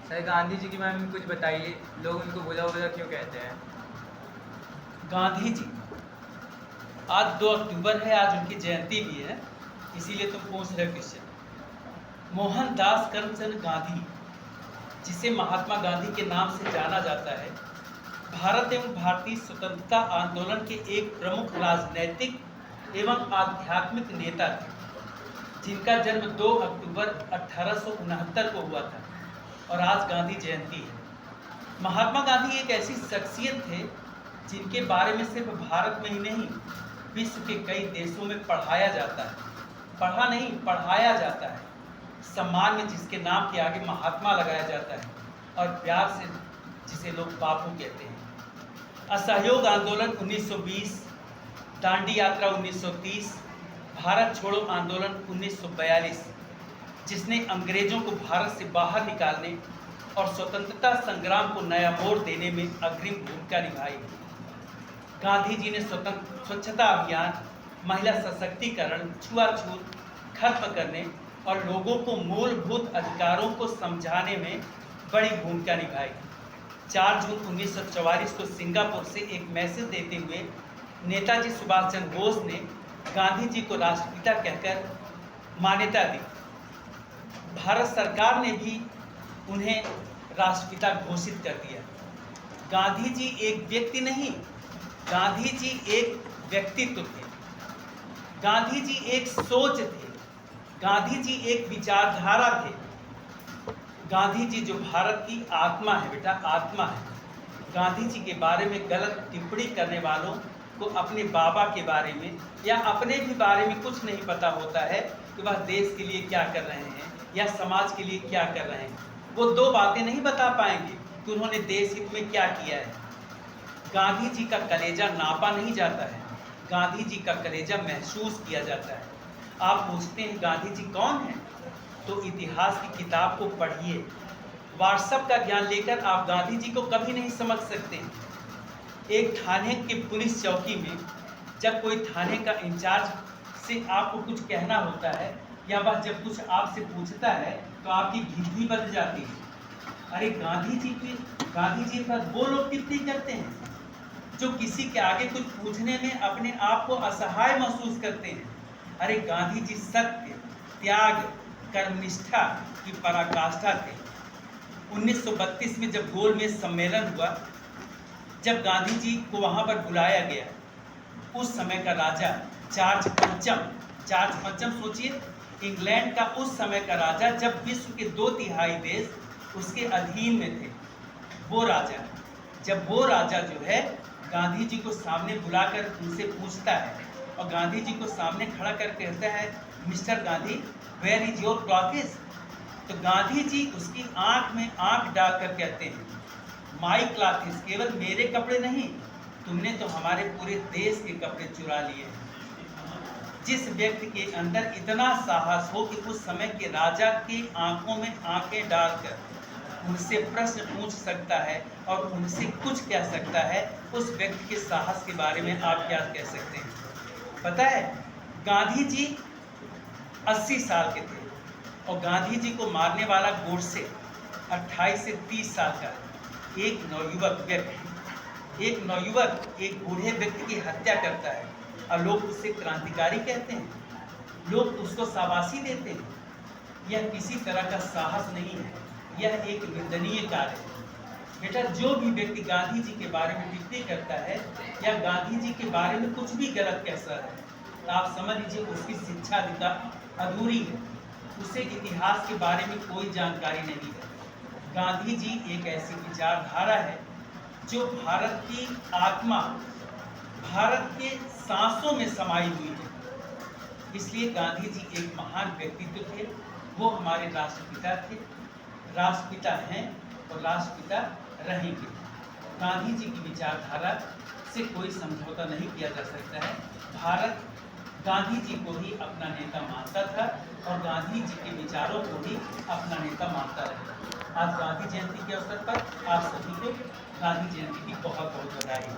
Sir Gandhi ji के बारे में कुछ बताइए। लोग उनको भोला भोला क्यों कहते हैं? गांधी जी, आज 2 अक्टूबर है, आज उनकी जयंती भी है, इसीलिए तुम पूछ रहे हो क्वेश्चन। मोहनदास करमचंद गांधी, जिसे महात्मा गांधी के नाम से जाना जाता है, भारत एवं भारतीय स्वतंत्रता आंदोलन के एक प्रमुख राजनैतिक एवं आध्यात्मिक नेता थे, जिनका जन्म 2 अक्टूबर 1869 को हुआ था और आज गांधी जयंती है। महात्मा गांधी एक ऐसी शख्सियत थे जिनके बारे में सिर्फ भारत में ही नहीं, विश्व के कई देशों में पढ़ाया जाता है, पढ़ा नहीं पढ़ाया जाता है। सम्मान में जिसके नाम के आगे महात्मा लगाया जाता है और प्यार से जिसे लोग बापू कहते हैं। असहयोग आंदोलन 1920, दांडी यात्रा 1930, भारत छोड़ो आंदोलन 1942, जिसने अंग्रेजों को भारत से बाहर निकालने और स्वतंत्रता संग्राम को नया मोड़ देने में अग्रिम भूमिका निभाई। गांधी जी ने स्वच्छता अभियान, महिला सशक्तिकरण, छुआछूत खत्म करने और लोगों को मूलभूत अधिकारों को समझाने में बड़ी भूमिका निभाई। 4 जून 1944 को सिंगापुर से एक मैसेज देते हुए नेताजी सुभाष चंद्र बोस ने गांधी जी को राष्ट्रपिता कहकर मान्यता दी। भारत सरकार ने भी उन्हें राष्ट्रपिता घोषित कर दिया। गांधी जी एक व्यक्ति नहीं, गांधी जी एक व्यक्तित्व थे। गांधी जी एक सोच थे। गांधी जी एक विचारधारा थे। गांधी जी जो भारत की आत्मा है, बेटा आत्मा है। गांधी जी के बारे में गलत टिप्पणी करने वालों को अपने बाबा के बारे में या अपने भी बारे में कुछ नहीं पता होता है कि वह देश के लिए क्या कर रहे हैं या समाज के लिए क्या कर रहे हैं। वो 2 बातें नहीं बता पाएंगे कि उन्होंने देश हित में क्या किया है। गांधी जी का कलेजा नापा नहीं जाता है, गांधी जी का कलेजा महसूस किया जाता है। आप पूछते हैं गांधी जी कौन है, तो इतिहास की किताब को पढ़िए। व्हाट्सएप का ज्ञान लेकर आप गांधी जी को कभी नहीं समझ सकते। एक थाने की पुलिस चौकी में जब कोई थाने का इंचार्ज से आपको कुछ कहना होता है या वह जब कुछ आपसे पूछता है तो आपकी घिघी बन जाती है। अरे गांधी जी के साथ वो लोग टिप्पणी करते हैं जो किसी के आगे कुछ पूछने में अपने आप को असहाय महसूस करते हैं। अरे गांधी जी सत्य, त्याग, कर्मनिष्ठा की पराकाष्ठा थे। 1932 में जब गोलमेज सम्मेलन हुआ, जब गांधी जी को वहां पर बुलाया गया, उस समय का राजा जॉर्ज पंचम सोचिए, इंग्लैंड का उस समय का राजा, जब विश्व के 2/3 देश उसके अधीन में थे। वो राजा जो है गांधी जी को सामने बुलाकर उनसे पूछता है और गांधी जी को सामने खड़ा कर कहता है, mister Gandhi, where is your clothes? तो गांधी जी उसकी आंख में आंख डालकर कहते हैं, माई क्लॉथेस, केवल मेरे कपड़े नहीं, तुमने तो हमारे पूरे देश के कपड़े चुरा लिए हैं। जिस व्यक्ति के अंदर इतना साहस हो कि उस समय के राजा की आंखों में आंखें डालकर उनसे प्रश्न पूछ सकता है और उनसे कुछ कह सकता है, उस व्यक्ति के साहस के बारे में आप क्या कह सकते हैं? पता है, गांधी जी 80 साल के थे और गांधी जी को मारने वाला गोडसे 28 से 30 साल का। एक नौयुवक एक बूढ़े व्यक्ति की हत्या करता है और लोग उसे क्रांतिकारी कहते हैं, लोग उसको शाबाशी देते हैं। यह किसी तरह का साहस नहीं है, यह एक निंदनीय कार्य है। बेटा, जो भी व्यक्ति गांधी जी के बारे में टिप्पणी करता है या गांधी जी के बारे में कुछ भी गलत कहता है, तो आप समझ लीजिए उसकी शिक्षा अधूरी है, उसे इतिहास के बारे में कोई जानकारी नहीं है। गांधी जी एक ऐसी विचारधारा है जो भारत की आत्मा, भारत के सांसों में समाई हुई है। इसलिए गांधी जी एक महान व्यक्तित्व थे। वो हमारे राष्ट्रपिता थे, राष्ट्रपिता हैं और राष्ट्रपिता रहेंगे। गांधी जी की विचारधारा से कोई समझौता नहीं किया जा सकता है। भारत गांधी जी को ही अपना नेता मानता था और गांधी जी के विचारों को ही अपना नेता मानता रहा। आज गांधी जयंती के अवसर पर आप सभी को गांधी जयंती की बहुत बहुत बधाई।